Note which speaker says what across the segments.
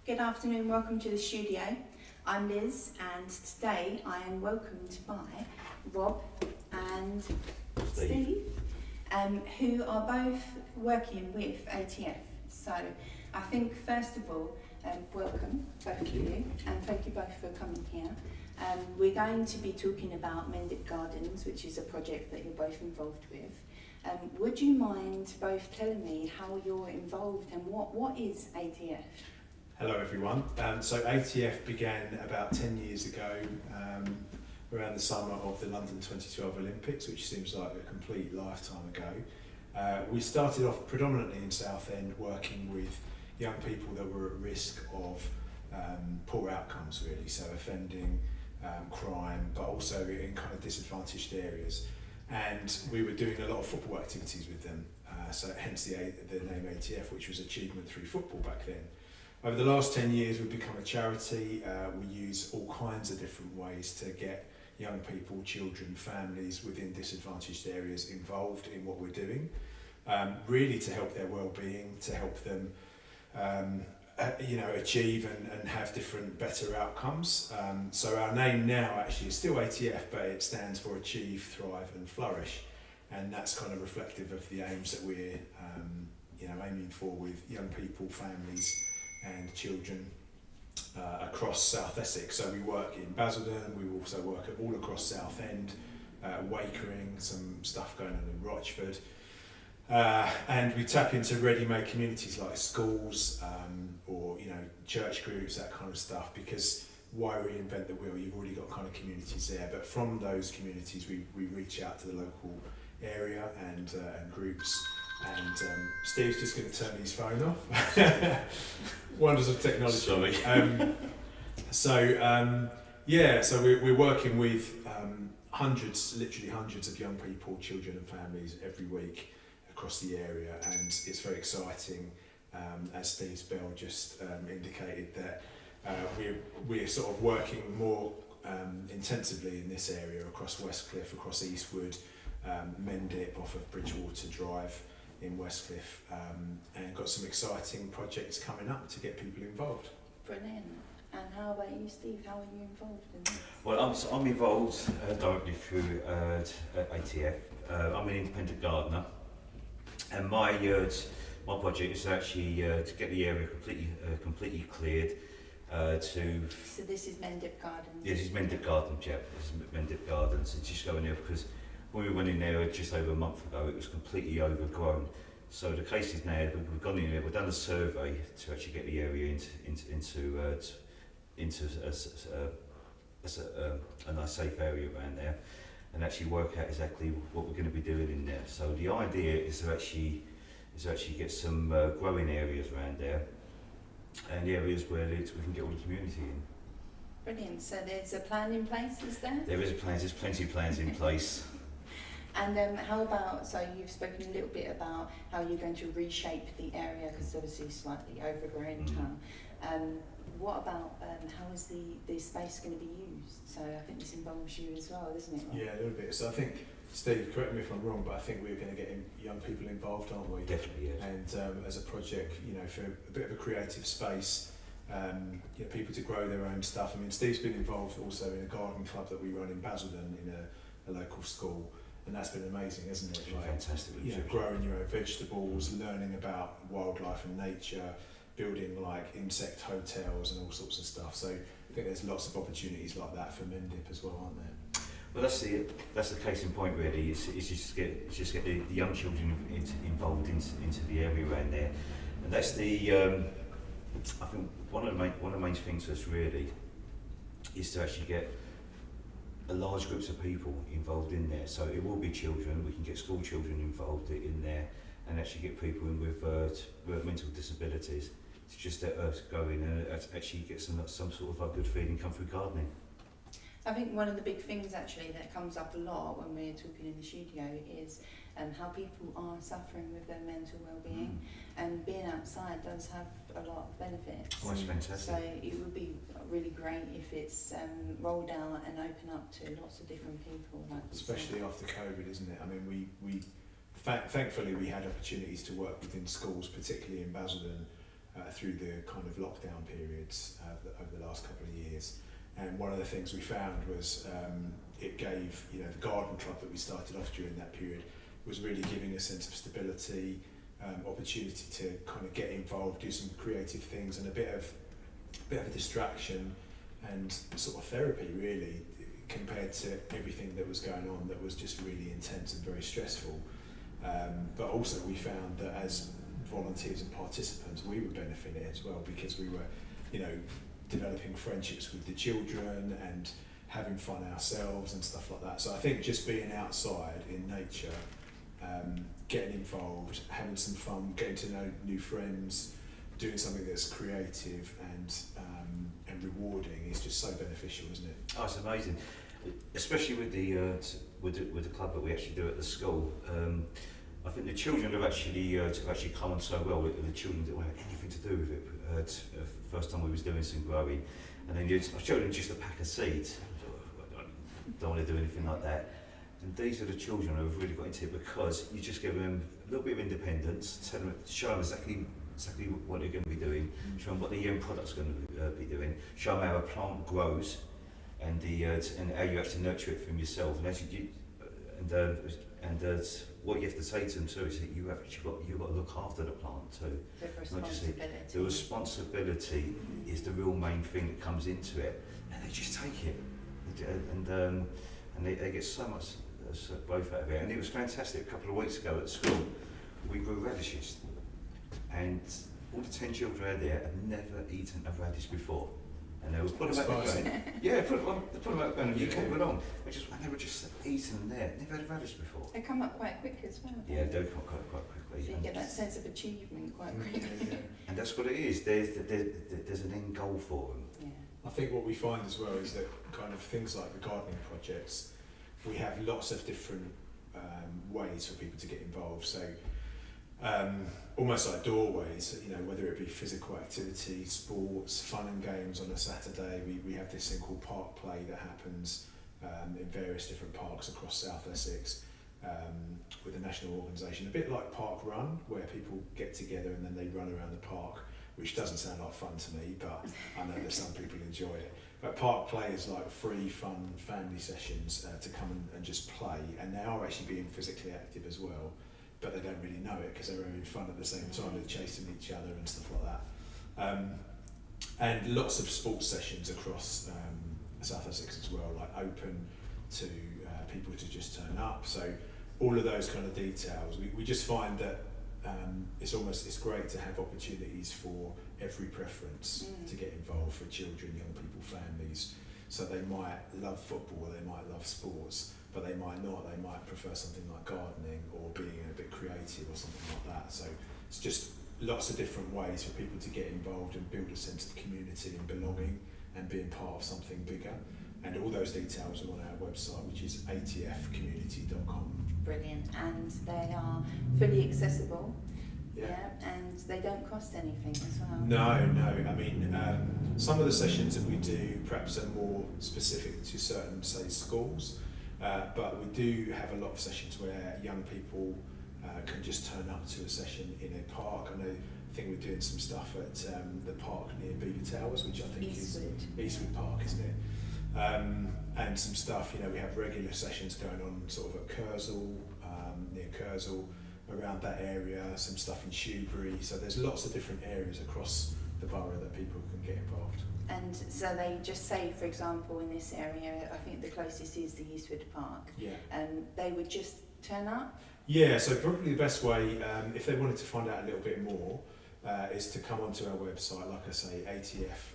Speaker 1: Good afternoon, welcome to the studio. I'm Liz and today I am welcomed by Rob and Steve, who are both working with ATF. So I think first of all, welcome both of you and thank you both for coming here. We're going to be talking about Mendip Gardens, which is a project that you're both involved with. Would you mind both telling me how you're involved and what is ATF?
Speaker 2: Hello everyone. So ATF began about 10 years ago, around the summer of the London 2012 Olympics, which seems like a complete lifetime ago. We started off predominantly in Southend working with young people that were at risk of poor outcomes really, so offending, crime, but also in kind of disadvantaged areas. And we were doing a lot of football activities with them, so hence the name ATF, which was Achievement Through Football back then. Over the last 10 years we've become a charity. We use all kinds of different ways to get young people, children, families within disadvantaged areas involved in what we're doing, really to help their well-being, to help them achieve and have different, better outcomes. So our name now actually is still ATF, but it stands for Achieve, Thrive and Flourish, and that's kind of reflective of the aims that we're aiming for with young people, families and children across South Essex. So we work in Basildon, we also work all across Southend, Wakering, some stuff going on in Rochford. And we tap into ready-made communities like schools or church groups, that kind of stuff, because why reinvent the wheel? You've already got kind of communities there, but from those communities we reach out to the local area and groups. And Steve's just going to turn his phone off. Wonders of technology.
Speaker 3: Sorry.
Speaker 2: So we're working with literally hundreds of young people, children and families every week across the area, and it's very exciting. As Steve's bell just indicated, that we're sort of working more intensively in this area across Westcliff, across Eastwood, Mendip off of Bridgewater Drive in Westcliff, and got some exciting projects coming up to get people involved.
Speaker 1: Brilliant. And how about you, Steve? How are you involved in this?
Speaker 3: Well, I'm involved directly through ATF. I'm an independent gardener, and my project is actually to get the area completely cleared.
Speaker 1: So this is Mendip Gardens?
Speaker 3: Yes, it's Mendip Garden, yeah. This is Mendip Gardens. So just going there because when we went in there just over a month ago, it was completely overgrown. So the case is now we've gone in there, we've done a survey to actually get the area into a nice safe area around there, and actually work out exactly what we're going to be doing in there. So the idea is to actually get some growing areas around there, and areas where we can get all the community in.
Speaker 1: Brilliant. So there's a plan in place, is there?
Speaker 3: There is a plan. There's plenty of plans in place.
Speaker 1: And how about, so you've spoken a little bit about how you're going to reshape the area because obviously slightly overgrown now. What about how is the space going to be used? So I think this involves you as well, isn't it?
Speaker 2: Yeah, a little bit. So I think, Steve, correct me if I'm wrong, but I think we're going to get young people involved, aren't we?
Speaker 3: Definitely, yes.
Speaker 2: And as a project, for a bit of a creative space, people to grow their own stuff. I mean, Steve's been involved also in a garden club that we run in Basildon in a local school, and that's been amazing, isn't it? Like,
Speaker 3: fantastic.
Speaker 2: Growing your own vegetables, learning about wildlife and nature, building like insect hotels and all sorts of stuff. So I think there's lots of opportunities like that for Mendip as well, aren't there?
Speaker 3: Well, that's the case in point really. It's just get the young children involved into the area around there, and that's the I think one of the main things for us really is to actually get a large groups of people involved in there. So it will be children. We can get school children involved in there, and actually get people in with mental disabilities to just let us go in and actually get some sort of a good feeling come through gardening.
Speaker 1: I think one of the big things actually that comes up a lot when we're talking in the studio is how people are suffering with their mental well-being, and being outside does have a lot of benefits.
Speaker 3: Oh, that's fantastic.
Speaker 1: So it would be really great if it's rolled out and open up to lots of different people.
Speaker 2: Especially after COVID, isn't it? I mean, we thankfully we had opportunities to work within schools, particularly in Basildon, through the kind of lockdown periods over the last couple of years. And one of the things we found was it gave, you know, the garden club that we started off during that period was really giving a sense of stability, opportunity to kind of get involved, do some creative things, and a bit of a distraction and sort of therapy, really, compared to everything that was going on that was just really intense and very stressful. But also we found that as volunteers and participants, we were benefiting as well, because we were, you know, developing friendships with the children and having fun ourselves and stuff like that. So I think just being outside in nature, getting involved, having some fun, getting to know new friends, doing something that's creative and rewarding is just so beneficial, isn't it?
Speaker 3: Oh, it's amazing, especially with the club that we actually do at the school. I think the children have actually come on so well. The children didn't have anything to do with it. First time we was doing some growing, and then I showed them just a pack of seeds. I don't want to do anything like that. And these are the children who have really got into it, because you just give them a little bit of independence, show them exactly what they're going to be doing, show them what the end product's going to be doing, show them how a plant grows, and how you actually nurture it from yourself. And what you have to say to them too is that you've got to look after the plant too. The responsibility is the real main thing that comes into it, and they just take it, and they get so much both out of it. And it was fantastic. A couple of weeks ago at school, we grew radishes, and all the 10 children out there had never eaten a radish before. And they were put them out the ground. Yeah, put them out the ground, and you came along. And they were just eating there. Never had a radish before.
Speaker 1: They come up quite quick as well.
Speaker 3: Yeah, they come up quite quickly.
Speaker 1: So you get that sense of achievement quite quickly.
Speaker 2: Yeah.
Speaker 3: And that's what it is. There's an end goal for them.
Speaker 1: Yeah.
Speaker 2: I think what we find as well is that kind of things like the gardening projects, we have lots of different ways for people to get involved. So almost like doorways, you know, whether it be physical activity, sports, fun and games on a Saturday. We have this thing called Park Play that happens in various different parks across South Essex with a national organisation, a bit like Park Run, where people get together and then they run around the park, which doesn't sound like fun to me, but I know that some people enjoy it. But Park Play is like free, fun family sessions to come and just play, and they are actually being physically active as well, but they don't really know it because they're having fun at the same time. They're chasing each other and stuff like that. And lots of sports sessions across South Essex as well, like open to people to just turn up. So all of those kind of details, we just find that it's great to have opportunities for every preference to get involved, for children, young people, families. So they might love football, they might love sports, but they might not. They might prefer something like gardening or being a bit creative or something like that. So it's just lots of different ways for people to get involved and build a sense of community and belonging and being part of something bigger. And all those details are on our website, which is atfcommunity.com.
Speaker 1: Brilliant. And they are fully accessible.
Speaker 2: Yeah.
Speaker 1: And they don't cost anything as well.
Speaker 2: No. I mean, some of the sessions that we do perhaps are more specific to certain, say, schools, but we do have a lot of sessions where young people can just turn up to a session in a park. I think we're doing some stuff at the park near Beaver Towers, which I think is Eastwood Park, isn't it? And some stuff, you know, we have regular sessions going on sort of at Kersal, near Kersal, around that area, some stuff in Shoebury. So there's lots of different areas across the borough that people can get involved.
Speaker 1: And so they just say, for example, in this area, I think the closest is the Eastwood Park.
Speaker 2: Yeah.
Speaker 1: They would just turn up?
Speaker 2: Yeah, so probably the best way, if they wanted to find out a little bit more, is to come onto our website, like I say,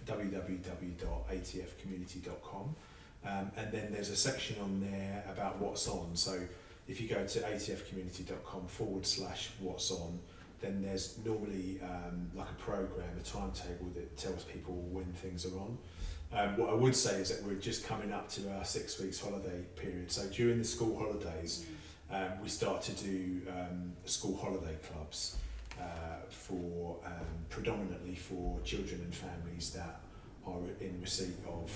Speaker 2: www.atfcommunity.com, and then there's a section on there about what's on. So if you go to atfcommunity.com/what's on, then there's normally like a program, a timetable that tells people when things are on. What I would say is that we're just coming up to our 6 weeks holiday period. So during the school holidays, we start to do school holiday clubs for predominantly for children and families that are in receipt of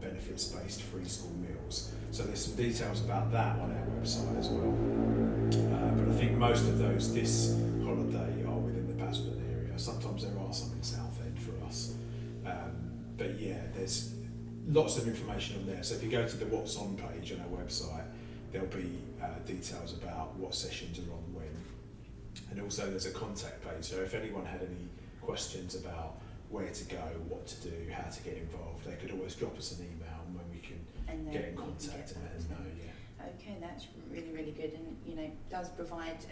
Speaker 2: benefits-based free school meals. So there's some details about that on our website as well. But I think most of those this holiday are within the Basildon area. Sometimes there are some in South lots of information on there. So if you go to the What's On page on our website, there'll be details about what sessions are on when. And also there's a contact page, so if anyone had any questions about where to go, what to do, how to get involved, they could always drop us an email and when we can get in contact and let us know.
Speaker 1: Okay, that's really, really good, and does provide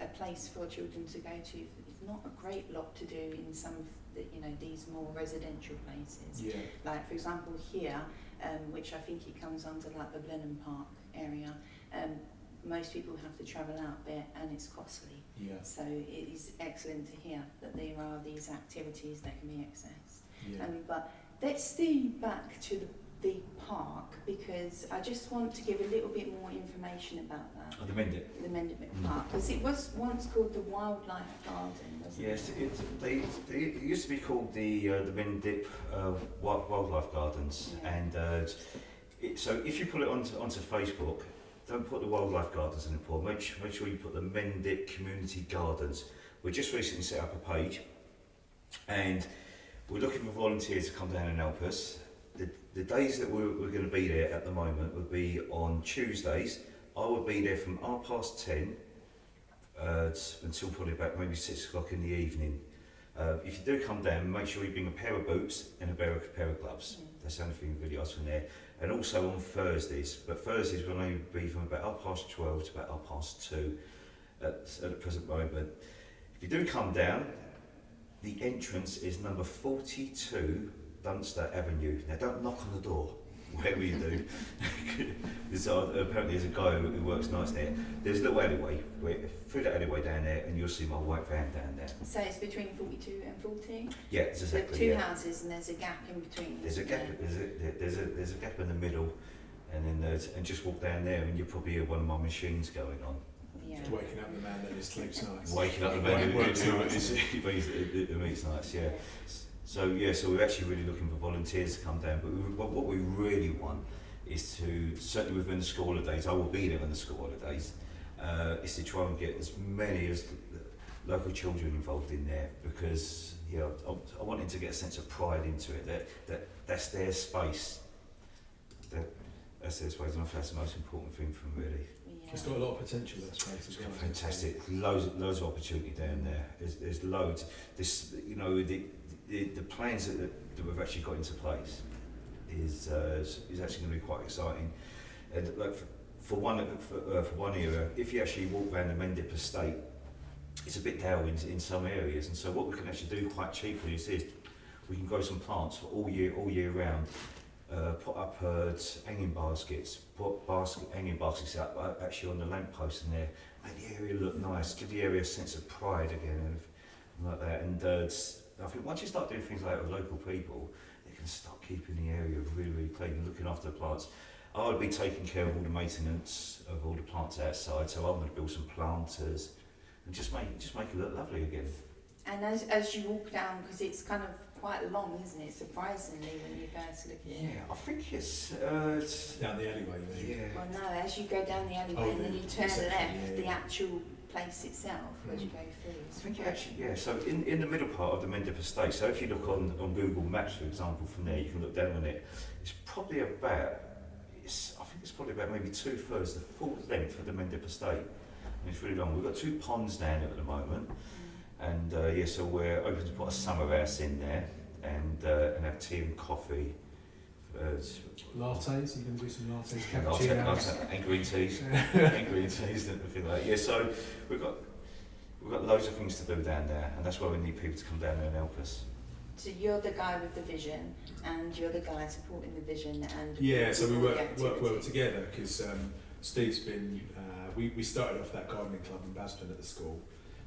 Speaker 1: a place for children to go to. It's not a great lot to do in some of the, these more residential places.
Speaker 2: Yeah.
Speaker 1: Like for example here, which I think it comes under like the Blenheim Park area. Most people have to travel out there and it's costly.
Speaker 2: Yeah.
Speaker 1: So it is excellent to hear that there are these activities that can be accessed.
Speaker 2: Yeah.
Speaker 1: But let's stay back to the park, because I just want to give a little bit more information about that.
Speaker 3: Oh, the Mendip.
Speaker 1: The Mendip Park, because it was once called the Wildlife Garden, wasn't
Speaker 3: Yes,
Speaker 1: it?
Speaker 3: it used to be called the Mendip Wildlife Gardens,
Speaker 1: Yeah.
Speaker 3: and so if you put it onto Facebook, don't put the Wildlife Gardens anymore. Make sure you put the Mendip Community Gardens. We just recently set up a page, and we're looking for volunteers to come down and help us. The days that we're going to be there at the moment will be on Tuesdays. I will be there from 10:30 until probably about maybe 6 o'clock in the evening. If you do come down, make sure you bring a pair of boots and a pair of gloves. That's the only thing we really ask from there. And also on Thursdays, but Thursdays will only be from about 12:30 to about 2:30 at the present moment. If you do come down, the entrance is number 42 Dunster Avenue. Now don't knock on the door, wherever you do. Apparently there's a guy who works nights there. There's a little alleyway, through that alleyway down there, and you'll see my white van down there.
Speaker 1: So it's between 42 and 40?
Speaker 3: Yeah, it's exactly.
Speaker 1: There are two houses and there's a gap in between.
Speaker 3: There's a gap. There's a gap in the middle, and then and just walk down there, and you'll probably hear one of my machines going on.
Speaker 1: Yeah.
Speaker 2: Waking up the man that is sleeps nights.
Speaker 3: Waking up the man who meets nights, yeah. So we're actually really looking for volunteers to come down, but what we really want is to, certainly within the school holidays, I will be there in the school holidays, is to try and get as many as local children involved in there, because I want them to get a sense of pride into it, that's their space. That's their space, and I think that's the most important thing for them, really.
Speaker 1: Yeah.
Speaker 2: It's got a lot of potential, that space as well.
Speaker 3: Fantastic, loads of opportunity down there. There's loads. The plans that we've actually got into place is actually going to be quite exciting. And like for one area, if you actually walk around the Mendip estate, it's a bit down in some areas, and so what we can actually do quite cheaply is this: we can grow some plants for all year round. Put up hanging baskets, hanging baskets up actually on the lamppost in there, make the area look nice, give the area a sense of pride again, and like that. And I think once you start doing things like that with local people, they can start keeping the area really, really clean and looking after the plants. I would be taking care of all the maintenance of all the plants outside, so I'm going to build some planters and just make it look lovely again.
Speaker 1: And as you walk down, because it's kind of quite long, isn't it? Surprisingly, when you first look at it.
Speaker 3: Yeah, I think it's
Speaker 2: down the alleyway, you mean?
Speaker 3: yeah.
Speaker 1: Well, no, as you go down the alleyway and then you turn left,
Speaker 2: yeah.
Speaker 1: the actual place itself, as you go through.
Speaker 3: I think it actually, yeah. So in the middle part of the Mendip estate. So if you look on Google Maps, for example, from there, you can look down on it. It's probably about, I think it's probably about maybe 2/3 the full length of the Mendip estate. And it's really long. We've got 2 ponds down there at the moment. And so we're open to put a summer house in there and have tea and coffee.
Speaker 2: Lattes, you can do some lattes, cappuccinos.
Speaker 3: And green teas, and everything like that. Yeah, so we've got loads of things to do down there, and that's why we need people to come down there and help us.
Speaker 1: So you're the guy with the vision, and you're the guy supporting the vision, and
Speaker 2: Yeah, so we work well
Speaker 1: activity.
Speaker 2: together, because Steve's been. We started off that gardening club in Baston at the school,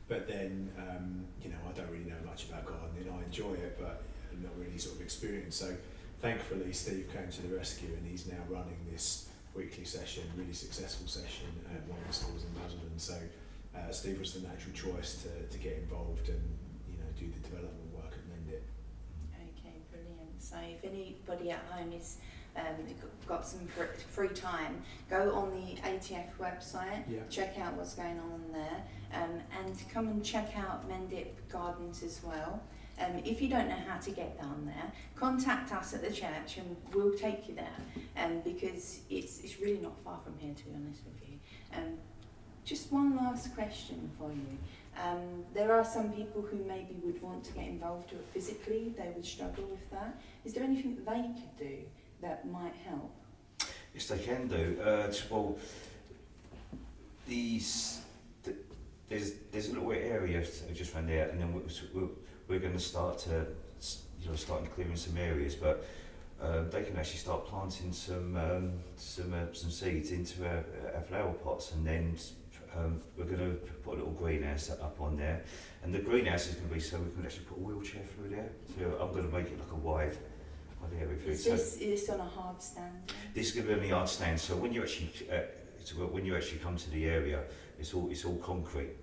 Speaker 2: but then I don't really know much about gardening. I enjoy it, but I'm not really sort of experienced. So thankfully, Steve came to the rescue, and he's now running this weekly session, really successful session at one of the schools in Basildon. So Steve was the natural choice to get involved and do the development work at Mendip.
Speaker 1: Okay, brilliant. So if anybody at home is got some free time, go on the ATF website, check out what's going on there, and come and check out Mendip Gardens as well. If you don't know how to get down there, contact us at the church and we'll take you there, because it's really not far from here, to be honest with you. Just one last question for you. There are some people who maybe would want to get involved, or physically they would struggle with that. Is there anything that they could do that might help?
Speaker 3: Yes, they can do. Well, there's a little area just around there, and then we're going to start to start clearing some areas, but they can actually start planting some seeds into our flower pots, and then we're going to put a little greenhouse up on there, and the greenhouse is going to be so we can actually put a wheelchair through there. So I'm going to make it like a wide area through.
Speaker 1: Is this on a hard stand?
Speaker 3: This is going to be on the hard stand. So when you actually come to the area, it's all concrete.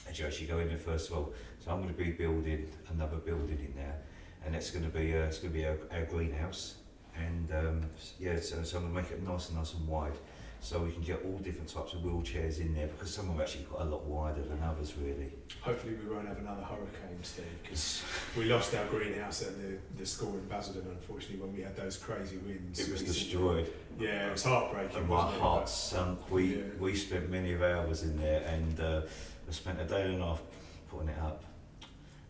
Speaker 3: As you actually go in there, first of all, so I'm going to be building another building in there, and it's going to be our greenhouse, and so I'm going to make it nice and wide, so we can get all different types of wheelchairs in there, because some of them are actually quite a lot wider than others, really.
Speaker 2: Hopefully we won't have another hurricane, Steve, because we lost our greenhouse at the school in Basildon, unfortunately, when we had those crazy winds.
Speaker 3: It was destroyed.
Speaker 2: Yeah, it was heartbreaking.
Speaker 3: And my heart sunk. We spent many hours in there, and I spent a day and a half putting it up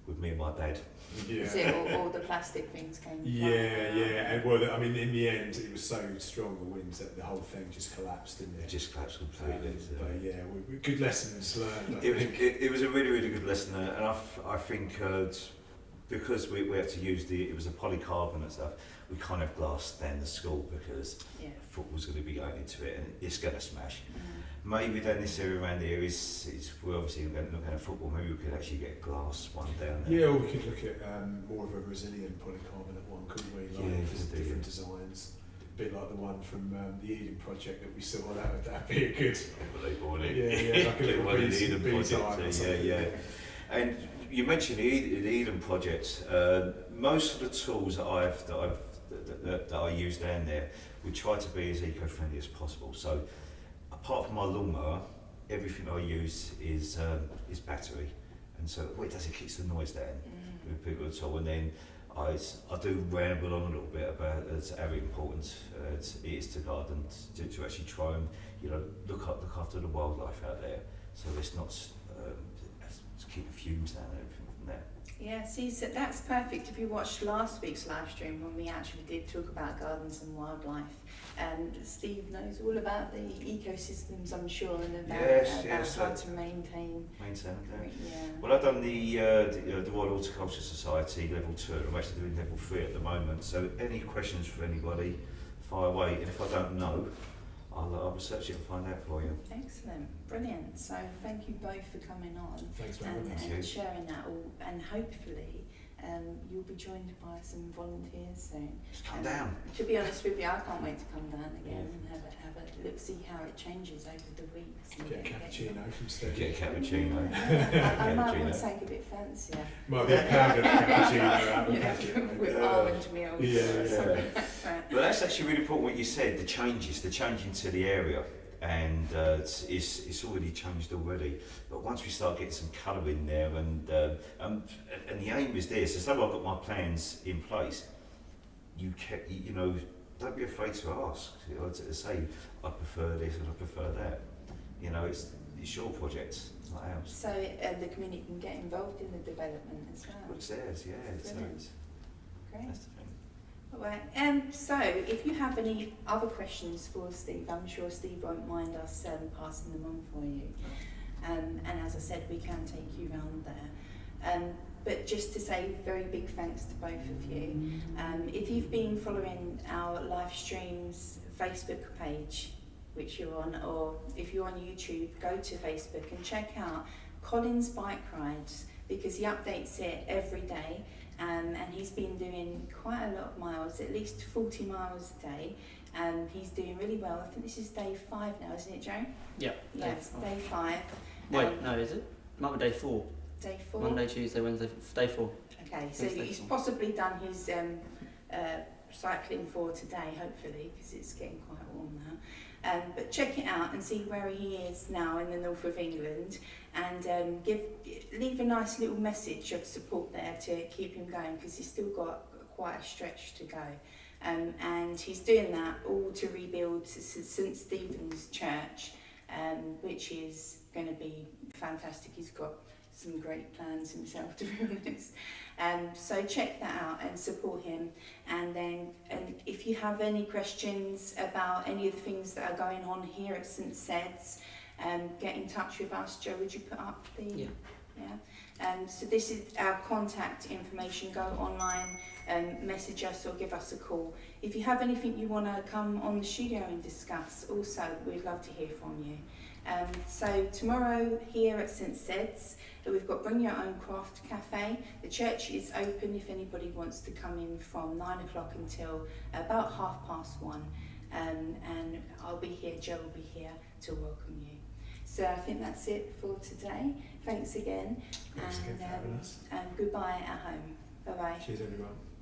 Speaker 3: with me and my dad.
Speaker 1: Yeah. Is it all the plastic things came from?
Speaker 2: Yeah. And well, I mean, in the end, it was so strong, the winds, that the whole thing just collapsed, didn't it?
Speaker 3: It just collapsed completely.
Speaker 2: But yeah, good lessons learned.
Speaker 3: It was a really, really good lesson, and I think because we had to use it was a polycarbonate stuff, we kind of glassed down the school, because football's going to be going into it, and it's going to smash. Maybe down this area around here we're obviously looking at football, maybe we could actually get a glass one down there.
Speaker 2: Yeah, or we could look at more of a resilient polycarbonate one, couldn't we? Like different designs. A bit like the one from the Eden project that we saw, that'd be a good...
Speaker 3: Unbelievable, isn't
Speaker 2: it? Yeah, like a little
Speaker 3: one of the Eden project. Yeah. And you mentioned the Eden project. Most of the tools that I use down there, we try to be as eco-friendly as possible. So, apart from my lawnmower, everything I use is battery, and so what it does, it keeps the noise down with people at all. And then I do ramble on a little bit about how important it is to garden, to actually try and look after the wildlife out there, so it's not to keep the fumes down and everything from there.
Speaker 1: Yeah, see, so that's perfect. If you watched last week's live stream when we actually did talk about gardens and wildlife, Steve knows all about the ecosystems, I'm sure, and about how to maintain them. Yeah.
Speaker 3: Well, I've done the Royal Horticulture Society level 2, and I'm actually doing level 3 at the moment. So any questions for anybody, fire away, and if I don't know, I'll research it and find out for you.
Speaker 1: Excellent, brilliant. So thank you both for coming on.
Speaker 2: Thanks very much.
Speaker 1: And sharing that all, and hopefully you'll be joined by some volunteers soon.
Speaker 3: Just come down.
Speaker 1: To be honest with you, I can't wait to come down again and have a look, see how it changes over the weeks. And
Speaker 2: get a cappuccino from Steve.
Speaker 3: Get a cappuccino.
Speaker 1: I might want something a bit fancier.
Speaker 2: Might be a pound of cappuccino out of
Speaker 1: with almond milk or something like that.
Speaker 3: But that's actually really important what you said, the change into the area. And it's already changed already. But once we start getting some colour in there, and the aim is this: as though I've got my plans in place, don't be afraid to ask. To say I prefer this and I prefer that. It's your project, not ours.
Speaker 1: So the community can get involved in the development as well.
Speaker 3: Well, it's theirs, yeah.
Speaker 1: Great.
Speaker 3: That's the thing.
Speaker 1: Alright, so if you have any other questions for Steve, I'm sure Steve won't mind us passing them on for you. And as I said, we can take you round there. But just to say very big thanks to both of you. If you've been following our live streams Facebook page, which you're on, or if you're on YouTube, go to Facebook and check out Colin's Bike Rides, because he updates it every day. And he's been doing quite a lot of miles, at least 40 miles a day. He's doing really well. I think this is day 5 now, isn't it, Joe?
Speaker 4: Yep.
Speaker 1: Yes, day 5.
Speaker 4: Wait, no, is it? Might be day 4.
Speaker 1: Day 4?
Speaker 4: Monday, Tuesday, Wednesday, day 4.
Speaker 1: Okay, so he's possibly done his cycling for today, hopefully, because it's getting quite warm now. But check it out and see where he is now in the north of England, and leave a nice little message of support there to keep him going, because he's still got quite a stretch to go. And he's doing that all to rebuild St Stephen's Church, which is going to be fantastic. He's got some great plans himself, to be honest. So check that out and support him. And if you have any questions about any of the things that are going on here at St Sed's, get in touch with us. Joe, would you put up the...
Speaker 4: Yeah.
Speaker 1: So this is our contact information. Go online, message us or give us a call. If you have anything you want to come on the studio and discuss, also, we'd love to hear from you. So tomorrow here at St Sed's, we've got Bring Your Own Craft Cafe. The church is open if anybody wants to come in from 9 o'clock until about 1:30. And I'll be here, Joe will be here to welcome you. So I think that's it for today. Thanks again.
Speaker 2: Thanks again for having us.
Speaker 1: And goodbye at home. Bye-bye.
Speaker 2: Cheers, everyone.